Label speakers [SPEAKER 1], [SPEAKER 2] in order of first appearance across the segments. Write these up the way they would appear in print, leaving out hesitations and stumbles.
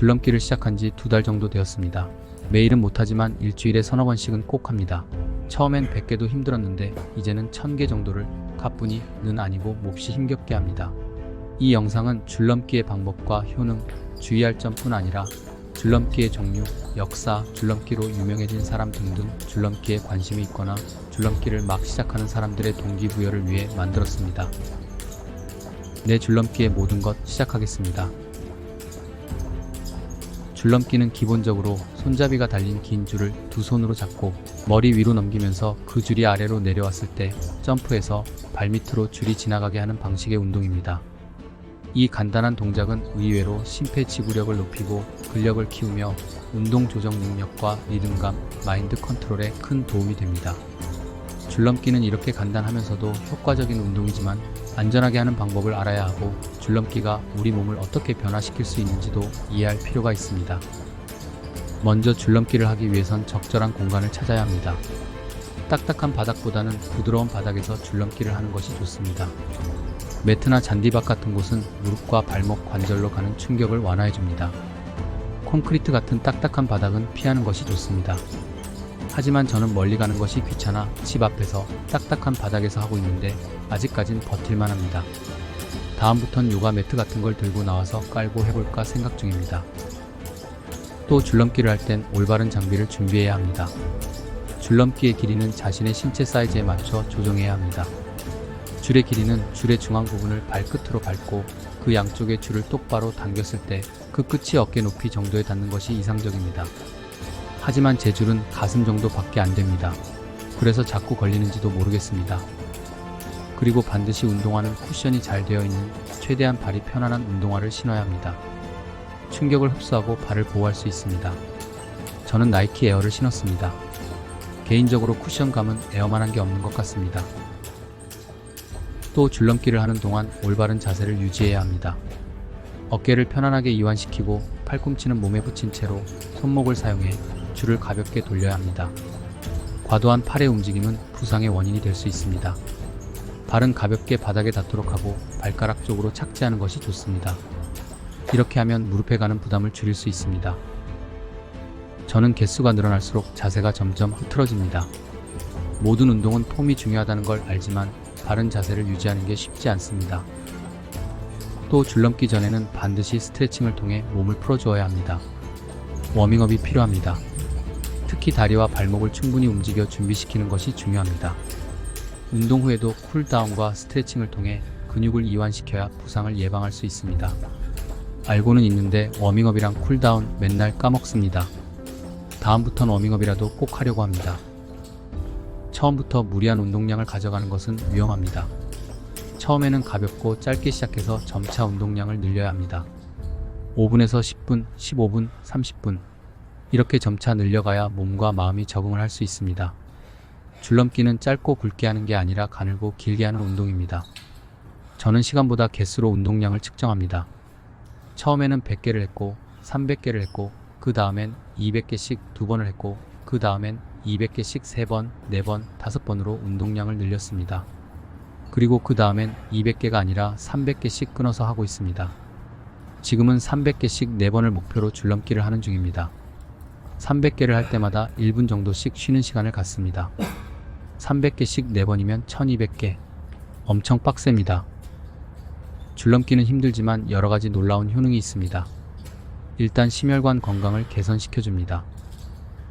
[SPEAKER 1] 줄넘기를 시작한 지 2달 정도 되었습니다. 매일은 못하지만 일주일에 서너 번씩은 꼭 합니다. 처음엔 100개도 힘들었는데 이제는 1000개 정도를 가뿐히 는 아니고 몹시 힘겹게 합니다. 이 영상은 줄넘기의 방법과 효능, 주의할 점뿐 아니라 줄넘기의 종류, 역사, 줄넘기로 유명해진 사람 등등 줄넘기에 관심이 있거나 줄넘기를 막 시작하는 사람들의 동기부여를 위해 만들었습니다. 내 줄넘기의 모든 것 시작하겠습니다. 줄넘기는 기본적으로 손잡이가 달린 긴 줄을 두 손으로 잡고 머리 위로 넘기면서 그 줄이 아래로 내려왔을 때 점프해서 발밑으로 줄이 지나가게 하는 방식의 운동입니다. 이 간단한 동작은 의외로 심폐지구력을 높이고 근력을 키우며 운동 조정 능력과 리듬감, 마인드 컨트롤에 큰 도움이 됩니다. 줄넘기는 이렇게 간단하면서도 효과적인 운동이지만 안전하게 하는 방법을 알아야 하고 줄넘기가 우리 몸을 어떻게 변화시킬 수 있는지도 이해할 필요가 있습니다. 먼저 줄넘기를 하기 위해선 적절한 공간을 찾아야 합니다. 딱딱한 바닥보다는 부드러운 바닥에서 줄넘기를 하는 것이 좋습니다. 매트나 잔디밭 같은 곳은 무릎과 발목 관절로 가는 충격을 완화해줍니다. 콘크리트 같은 딱딱한 바닥은 피하는 것이 좋습니다. 하지만 저는 멀리 가는 것이 귀찮아 집 앞에서 딱딱한 바닥에서 하고 있는데 아직까진 버틸만 합니다. 다음부턴 요가 매트 같은 걸 들고 나와서 깔고 해볼까 생각 중입니다. 또 줄넘기를 할 땐 올바른 장비를 준비해야 합니다. 줄넘기의 길이는 자신의 신체 사이즈에 맞춰 조정해야 합니다. 줄의 길이는 줄의 중앙 부분을 발끝으로 밟고 그 양쪽의 줄을 똑바로 당겼을 때 그 끝이 어깨 높이 정도에 닿는 것이 이상적입니다. 하지만 제 줄은 가슴 정도밖에 안 됩니다. 그래서 자꾸 걸리는지도 모르겠습니다. 그리고 반드시 운동화는 쿠션이 잘 되어 있는 최대한 발이 편안한 운동화를 신어야 합니다. 충격을 흡수하고 발을 보호할 수 있습니다. 저는 나이키 에어를 신었습니다. 개인적으로 쿠션감은 에어만한 게 없는 것 같습니다. 또 줄넘기를 하는 동안 올바른 자세를 유지해야 합니다. 어깨를 편안하게 이완시키고 팔꿈치는 몸에 붙인 채로 손목을 사용해 줄을 가볍게 돌려야 합니다. 과도한 팔의 움직임은 부상의 원인이 될 수 있습니다. 발은 가볍게 바닥에 닿도록 하고 발가락 쪽으로 착지하는 것이 좋습니다. 이렇게 하면 무릎에 가는 부담을 줄일 수 있습니다. 저는 개수가 늘어날수록 자세가 점점 흐트러집니다. 모든 운동은 폼이 중요하다는 걸 알지만 바른 자세를 유지하는 게 쉽지 않습니다. 또 줄넘기 전에는 반드시 스트레칭을 통해 몸을 풀어주어야 합니다. 워밍업이 필요합니다. 특히 다리와 발목을 충분히 움직여 준비시키는 것이 중요합니다. 운동 후에도 쿨다운과 스트레칭을 통해 근육을 이완시켜야 부상을 예방할 수 있습니다. 알고는 있는데 워밍업이랑 쿨다운 맨날 까먹습니다. 다음부턴 워밍업이라도 꼭 하려고 합니다. 처음부터 무리한 운동량을 가져가는 것은 위험합니다. 처음에는 가볍고 짧게 시작해서 점차 운동량을 늘려야 합니다. 5분에서 10분, 15분, 30분 이렇게 점차 늘려가야 몸과 마음이 적응을 할 수 있습니다. 줄넘기는 짧고 굵게 하는 게 아니라 가늘고 길게 하는 운동입니다. 저는 시간보다 개수로 운동량을 측정합니다. 처음에는 100개를 했고 300개를 했고 그 다음엔 200개씩 2번을 했고 그 다음엔 200개씩 3번, 4번, 5번으로 운동량을 늘렸습니다. 그리고 그 다음엔 200개가 아니라 300개씩 끊어서 하고 있습니다. 지금은 300개씩 4번을 목표로 줄넘기를 하는 중입니다. 300개를 할 때마다 1분 정도씩 쉬는 시간을 갖습니다. 300개씩 4번이면 1200개. 엄청 빡셉니다. 줄넘기는 힘들지만 여러가지 놀라운 효능이 있습니다. 일단 심혈관 건강을 개선시켜줍니다.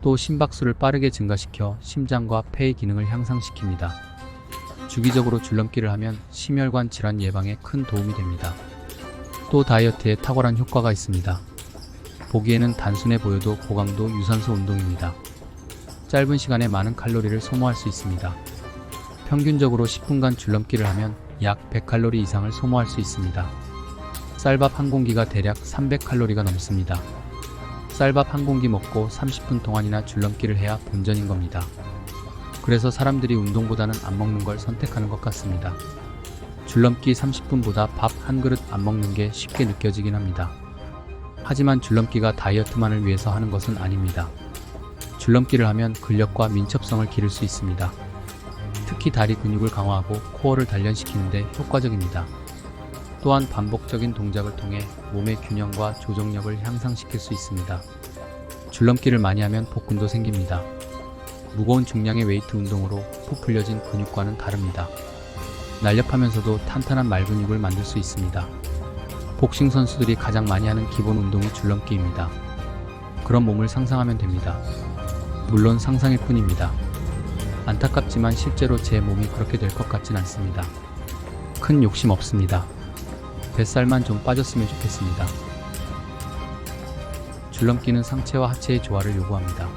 [SPEAKER 1] 또 심박수를 빠르게 증가시켜 심장과 폐의 기능을 향상시킵니다. 주기적으로 줄넘기를 하면 심혈관 질환 예방에 큰 도움이 됩니다. 또 다이어트에 탁월한 효과가 있습니다. 보기에는 단순해 보여도 고강도 유산소 운동입니다. 짧은 시간에 많은 칼로리를 소모할 수 있습니다. 평균적으로 10분간 줄넘기를 하면 약 100칼로리 이상을 소모할 수 있습니다. 쌀밥 한 공기가 대략 300칼로리가 넘습니다. 쌀밥 한 공기 먹고 30분 동안이나 줄넘기를 해야 본전인 겁니다. 그래서 사람들이 운동보다는 안 먹는 걸 선택하는 것 같습니다. 줄넘기 30분보다 밥 한 그릇 안 먹는 게 쉽게 느껴지긴 합니다. 하지만 줄넘기가 다이어트만을 위해서 하는 것은 아닙니다. 줄넘기를 하면 근력과 민첩성을 기를 수 있습니다. 특히 다리 근육을 강화하고 코어를 단련시키는 데 효과적입니다. 또한 반복적인 동작을 통해 몸의 균형과 조정력을 향상시킬 수 있습니다. 줄넘기를 많이 하면 복근도 생깁니다. 무거운 중량의 웨이트 운동으로 부풀려진 근육과는 다릅니다. 날렵하면서도 탄탄한 말근육을 만들 수 있습니다. 복싱 선수들이 가장 많이 하는 기본 운동이 줄넘기입니다. 그런 몸을 상상하면 됩니다. 물론 상상일 뿐입니다. 안타깝지만 실제로 제 몸이 그렇게 될 것 같진 않습니다. 큰 욕심 없습니다. 뱃살만 좀 빠졌으면 좋겠습니다. 줄넘기는 상체와 하체의 조화를 요구합니다.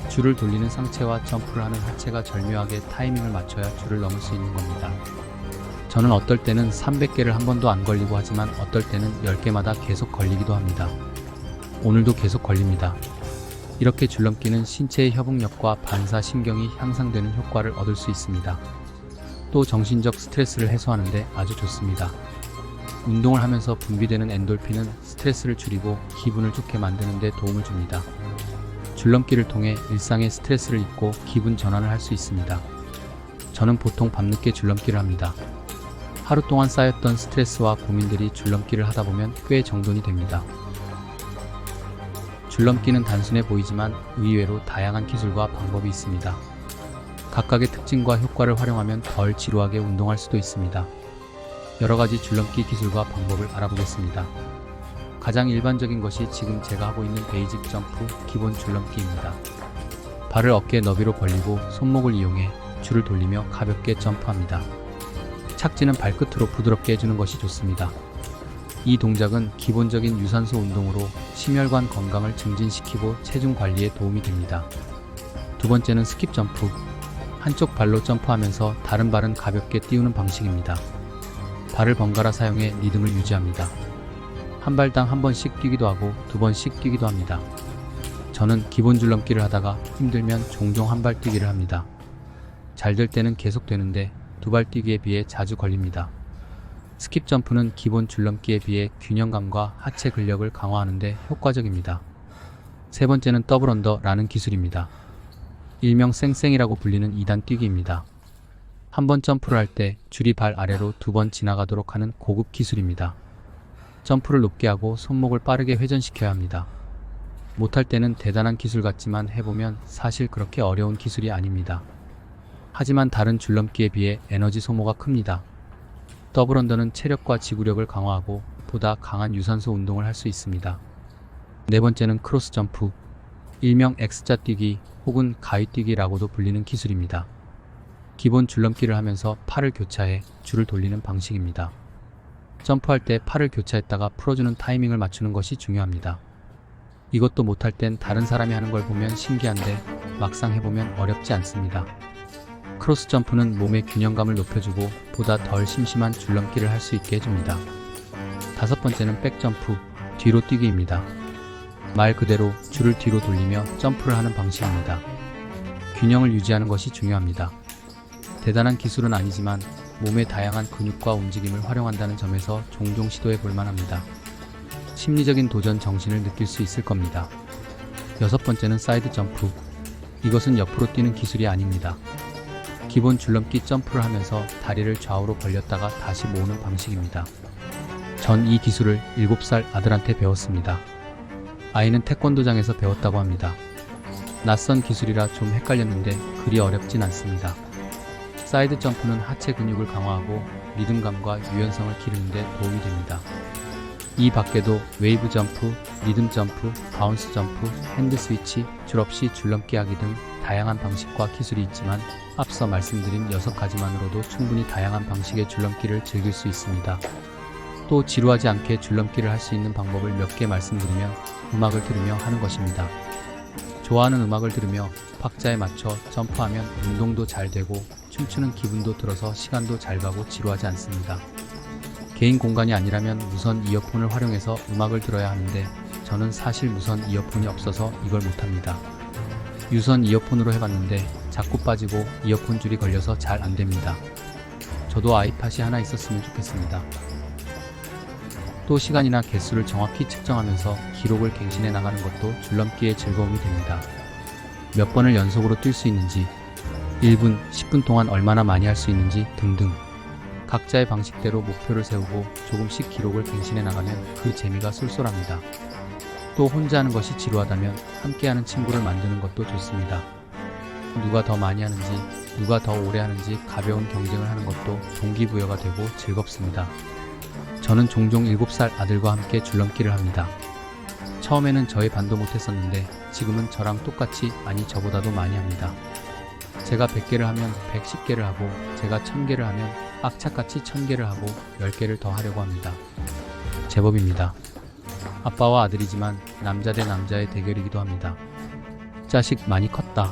[SPEAKER 1] 줄을 돌리는 상체와 점프를 하는 하체가 절묘하게 타이밍을 맞춰야 줄을 넘을 수 있는 겁니다. 저는 어떨 때는 300개를 한 번도 안 걸리고 하지만 어떨 때는 10개마다 계속 걸리기도 합니다. 오늘도 계속 걸립니다. 이렇게 줄넘기는 신체의 협응력과 반사신경이 향상되는 효과를 얻을 수 있습니다. 또 정신적 스트레스를 해소하는데 아주 좋습니다. 운동을 하면서 분비되는 엔돌핀은 스트레스를 줄이고 기분을 좋게 만드는 데 도움을 줍니다. 줄넘기를 통해 일상의 스트레스를 잊고 기분 전환을 할 수 있습니다. 저는 보통 밤늦게 줄넘기를 합니다. 하루 동안 쌓였던 스트레스와 고민들이 줄넘기를 하다 보면 꽤 정돈이 됩니다. 줄넘기는 단순해 보이지만 의외로 다양한 기술과 방법이 있습니다. 각각의 특징과 효과를 활용하면 덜 지루하게 운동할 수도 있습니다. 여러가지 줄넘기 기술과 방법을 알아보겠습니다. 가장 일반적인 것이 지금 제가 하고 있는 베이직 점프 기본 줄넘기입니다. 발을 어깨 너비로 벌리고 손목을 이용해 줄을 돌리며 가볍게 점프합니다. 착지는 발끝으로 부드럽게 해주는 것이 좋습니다. 이 동작은 기본적인 유산소 운동으로 심혈관 건강을 증진시키고 체중 관리에 도움이 됩니다. 두 번째는 스킵 점프. 한쪽 발로 점프하면서 다른 발은 가볍게 띄우는 방식입니다. 발을 번갈아 사용해 리듬을 유지합니다. 한 발당 한 번씩 뛰기도 하고 두 번씩 뛰기도 합니다. 저는 기본 줄넘기를 하다가 힘들면 종종 한 발 뛰기를 합니다. 잘 될 때는 계속 되는데 두 발 뛰기에 비해 자주 걸립니다. 스킵 점프는 기본 줄넘기에 비해 균형감과 하체 근력을 강화하는데 효과적입니다. 세 번째는 더블 언더라는 기술입니다. 일명 쌩쌩이라고 불리는 2단 뛰기입니다. 한 번 점프를 할 때 줄이 발 아래로 두 번 지나가도록 하는 고급 기술입니다. 점프를 높게 하고 손목을 빠르게 회전시켜야 합니다. 못할 때는 대단한 기술 같지만 해보면 사실 그렇게 어려운 기술이 아닙니다. 하지만 다른 줄넘기에 비해 에너지 소모가 큽니다. 더블 언더는 체력과 지구력을 강화하고 보다 강한 유산소 운동을 할 수 있습니다. 네 번째는 크로스 점프, 일명 X자 뛰기 혹은 가위 뛰기라고도 불리는 기술입니다. 기본 줄넘기를 하면서 팔을 교차해 줄을 돌리는 방식입니다. 점프할 때 팔을 교차했다가 풀어주는 타이밍을 맞추는 것이 중요합니다. 이것도 못할 땐 다른 사람이 하는 걸 보면 신기한데 막상 해보면 어렵지 않습니다. 크로스 점프는 몸의 균형감을 높여주고 보다 덜 심심한 줄넘기를 할 수 있게 해줍니다. 다섯 번째는 백 점프, 뒤로 뛰기입니다. 말 그대로 줄을 뒤로 돌리며 점프를 하는 방식입니다. 균형을 유지하는 것이 중요합니다. 대단한 기술은 아니지만 몸의 다양한 근육과 움직임을 활용한다는 점에서 종종 시도해 볼 만합니다. 심리적인 도전 정신을 느낄 수 있을 겁니다. 여섯 번째는 사이드 점프. 이것은 옆으로 뛰는 기술이 아닙니다. 기본 줄넘기 점프를 하면서 다리를 좌우로 벌렸다가 다시 모으는 방식입니다. 전 이 기술을 7살 아들한테 배웠습니다. 아이는 태권도장에서 배웠다고 합니다. 낯선 기술이라 좀 헷갈렸는데 그리 어렵진 않습니다. 사이드 점프는 하체 근육을 강화하고 리듬감과 유연성을 기르는 데 도움이 됩니다. 이 밖에도 웨이브 점프, 리듬 점프, 바운스 점프, 핸드 스위치, 줄 없이 줄넘기 하기 등 다양한 방식과 기술이 있지만 앞서 말씀드린 6가지만으로도 충분히 다양한 방식의 줄넘기를 즐길 수 있습니다. 또 지루하지 않게 줄넘기를 할 수 있는 방법을 몇 개 말씀드리면 음악을 들으며 하는 것입니다. 좋아하는 음악을 들으며 박자에 맞춰 점프하면 운동도 잘 되고 춤추는 기분도 들어서 시간도 잘 가고 지루하지 않습니다. 개인 공간이 아니라면 무선 이어폰을 활용해서 음악을 들어야 하는데 저는 사실 무선 이어폰이 없어서 이걸 못합니다. 유선 이어폰으로 해봤는데 자꾸 빠지고 이어폰 줄이 걸려서 잘 안됩니다. 저도 아이팟이 하나 있었으면 좋겠습니다. 또 시간이나 개수를 정확히 측정하면서 기록을 갱신해 나가는 것도 줄넘기의 즐거움이 됩니다. 몇 번을 연속으로 뛸 수 있는지, 1분, 10분 동안 얼마나 많이 할 수 있는지 등등. 각자의 방식대로 목표를 세우고 조금씩 기록을 갱신해 나가면 그 재미가 쏠쏠합니다. 또 혼자 하는 것이 지루하다면 함께하는 친구를 만드는 것도 좋습니다. 누가 더 많이 하는지, 누가 더 오래 하는지 가벼운 경쟁을 하는 것도 동기부여가 되고 즐겁습니다. 저는 종종 7살 아들과 함께 줄넘기를 합니다. 처음에는 저의 반도 못했었는데 지금은 저랑 똑같이, 아니 저보다도 많이 합니다. 제가 100개를 하면 110개를 하고, 제가 1000개를 하면 악착같이 1000개를 하고 10개를 더 하려고 합니다. 제법입니다. 아빠와 아들이지만 남자 대 남자의 대결이기도 합니다. 자식 많이 컸다.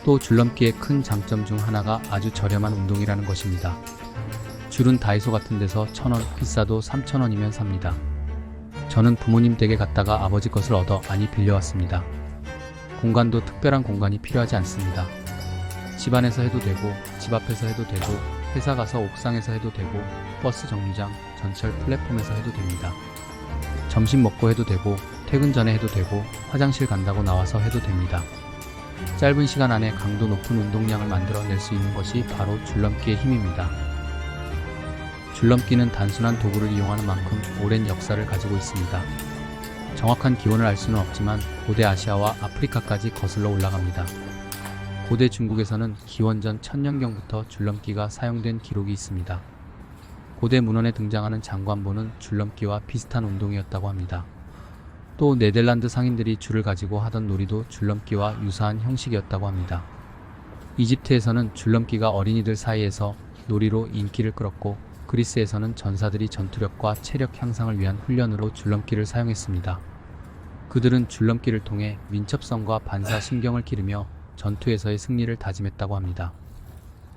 [SPEAKER 1] 또 줄넘기의 큰 장점 중 하나가 아주 저렴한 운동이라는 것입니다. 줄은 다이소 같은 데서 1000원, 비싸도 3000원이면 삽니다. 저는 부모님 댁에 갔다가 아버지 것을 얻어 많이 빌려왔습니다. 공간도 특별한 공간이 필요하지 않습니다. 집 안에서 해도 되고, 집 앞에서 해도 되고, 회사 가서 옥상에서 해도 되고, 버스 정류장, 전철 플랫폼에서 해도 됩니다. 점심 먹고 해도 되고, 퇴근 전에 해도 되고, 화장실 간다고 나와서 해도 됩니다. 짧은 시간 안에 강도 높은 운동량을 만들어낼 수 있는 것이 바로 줄넘기의 힘입니다. 줄넘기는 단순한 도구를 이용하는 만큼 오랜 역사를 가지고 있습니다. 정확한 기원을 알 수는 없지만 고대 아시아와 아프리카까지 거슬러 올라갑니다. 고대 중국에서는 기원전 1000년경부터 줄넘기가 사용된 기록이 있습니다. 고대 문헌에 등장하는 장관보는 줄넘기와 비슷한 운동이었다고 합니다. 또 네덜란드 상인들이 줄을 가지고 하던 놀이도 줄넘기와 유사한 형식이었다고 합니다. 이집트에서는 줄넘기가 어린이들 사이에서 놀이로 인기를 끌었고, 그리스에서는 전사들이 전투력과 체력 향상을 위한 훈련으로 줄넘기를 사용했습니다. 그들은 줄넘기를 통해 민첩성과 반사신경을 기르며 전투에서의 승리를 다짐했다고 합니다.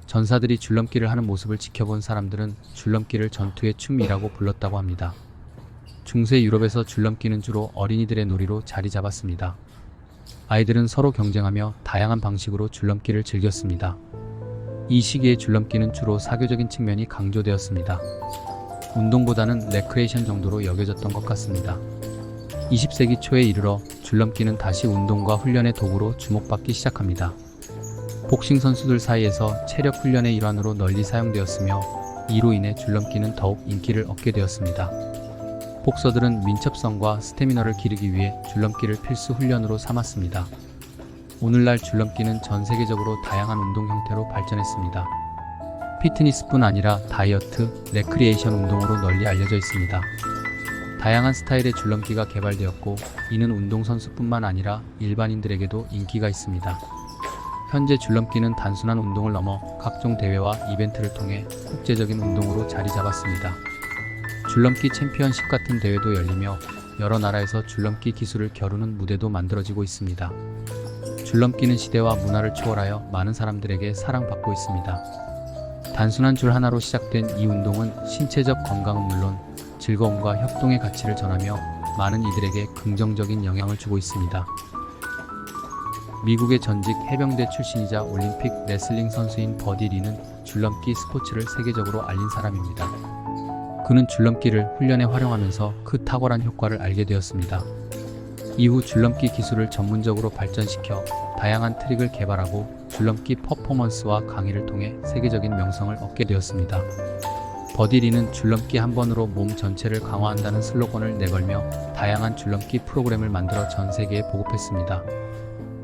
[SPEAKER 1] 전사들이 줄넘기를 하는 모습을 지켜본 사람들은 줄넘기를 전투의 춤이라고 불렀다고 합니다. 중세 유럽에서 줄넘기는 주로 어린이들의 놀이로 자리 잡았습니다. 아이들은 서로 경쟁하며 다양한 방식으로 줄넘기를 즐겼습니다. 이 시기의 줄넘기는 주로 사교적인 측면이 강조되었습니다. 운동보다는 레크레이션 정도로 여겨졌던 것 같습니다. 20세기 초에 이르러 줄넘기는 다시 운동과 훈련의 도구로 주목받기 시작합니다. 복싱 선수들 사이에서 체력 훈련의 일환으로 널리 사용되었으며, 이로 인해 줄넘기는 더욱 인기를 얻게 되었습니다. 복서들은 민첩성과 스태미너를 기르기 위해 줄넘기를 필수 훈련으로 삼았습니다. 오늘날 줄넘기는 전 세계적으로 다양한 운동 형태로 발전했습니다. 피트니스뿐 아니라 다이어트, 레크리에이션 운동으로 널리 알려져 있습니다. 다양한 스타일의 줄넘기가 개발되었고, 이는 운동선수뿐만 아니라 일반인들에게도 인기가 있습니다. 현재 줄넘기는 단순한 운동을 넘어 각종 대회와 이벤트를 통해 국제적인 운동으로 자리 잡았습니다. 줄넘기 챔피언십 같은 대회도 열리며 여러 나라에서 줄넘기 기술을 겨루는 무대도 만들어지고 있습니다. 줄넘기는 시대와 문화를 초월하여 많은 사람들에게 사랑받고 있습니다. 단순한 줄 하나로 시작된 이 운동은 신체적 건강은 물론 즐거움과 협동의 가치를 전하며 많은 이들에게 긍정적인 영향을 주고 있습니다. 미국의 전직 해병대 출신이자 올림픽 레슬링 선수인 버디 리는 줄넘기 스포츠를 세계적으로 알린 사람입니다. 그는 줄넘기를 훈련에 활용하면서 그 탁월한 효과를 알게 되었습니다. 이후 줄넘기 기술을 전문적으로 발전시켜 다양한 트릭을 개발하고 줄넘기 퍼포먼스와 강의를 통해 세계적인 명성을 얻게 되었습니다. 버디 리는 줄넘기 한 번으로 몸 전체를 강화한다는 슬로건을 내걸며 다양한 줄넘기 프로그램을 만들어 전 세계에 보급했습니다.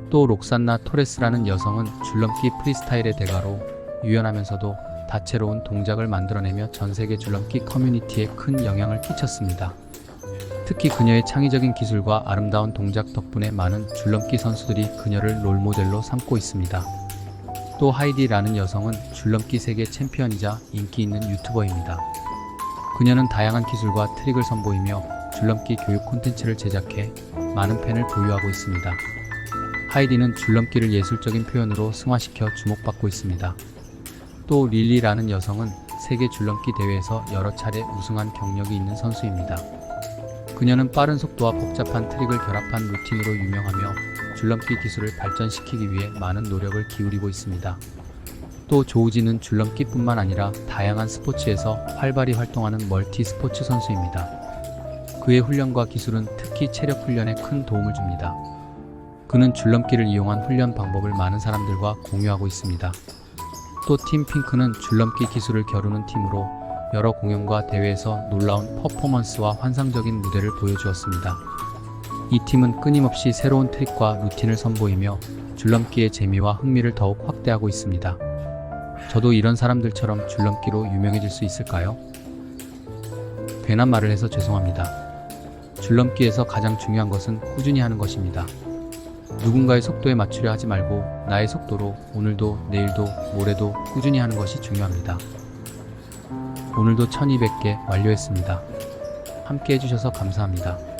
[SPEAKER 1] 또 록산나 토레스라는 여성은 줄넘기 프리스타일의 대가로 유연하면서도 다채로운 동작을 만들어내며 전 세계 줄넘기 커뮤니티에 큰 영향을 끼쳤습니다. 특히 그녀의 창의적인 기술과 아름다운 동작 덕분에 많은 줄넘기 선수들이 그녀를 롤모델로 삼고 있습니다. 또 하이디라는 여성은 줄넘기 세계 챔피언이자 인기 있는 유튜버입니다. 그녀는 다양한 기술과 트릭을 선보이며 줄넘기 교육 콘텐츠를 제작해 많은 팬을 보유하고 있습니다. 하이디는 줄넘기를 예술적인 표현으로 승화시켜 주목받고 있습니다. 또 릴리라는 여성은 세계 줄넘기 대회에서 여러 차례 우승한 경력이 있는 선수입니다. 그녀는 빠른 속도와 복잡한 트릭을 결합한 루틴으로 유명하며 줄넘기 기술을 발전시키기 위해 많은 노력을 기울이고 있습니다. 또 조우지는 줄넘기뿐만 아니라 다양한 스포츠에서 활발히 활동하는 멀티 스포츠 선수입니다. 그의 훈련과 기술은 특히 체력 훈련에 큰 도움을 줍니다. 그는 줄넘기를 이용한 훈련 방법을 많은 사람들과 공유하고 있습니다. 또 팀 핑크는 줄넘기 기술을 겨루는 팀으로 여러 공연과 대회에서 놀라운 퍼포먼스와 환상적인 무대를 보여주었습니다. 이 팀은 끊임없이 새로운 트릭과 루틴을 선보이며 줄넘기의 재미와 흥미를 더욱 확대하고 있습니다. 저도 이런 사람들처럼 줄넘기로 유명해질 수 있을까요? 괜한 말을 해서 죄송합니다. 줄넘기에서 가장 중요한 것은 꾸준히 하는 것입니다. 누군가의 속도에 맞추려 하지 말고 나의 속도로 오늘도 내일도 모레도 꾸준히 하는 것이 중요합니다. 오늘도 1200개 완료했습니다. 함께 해주셔서 감사합니다.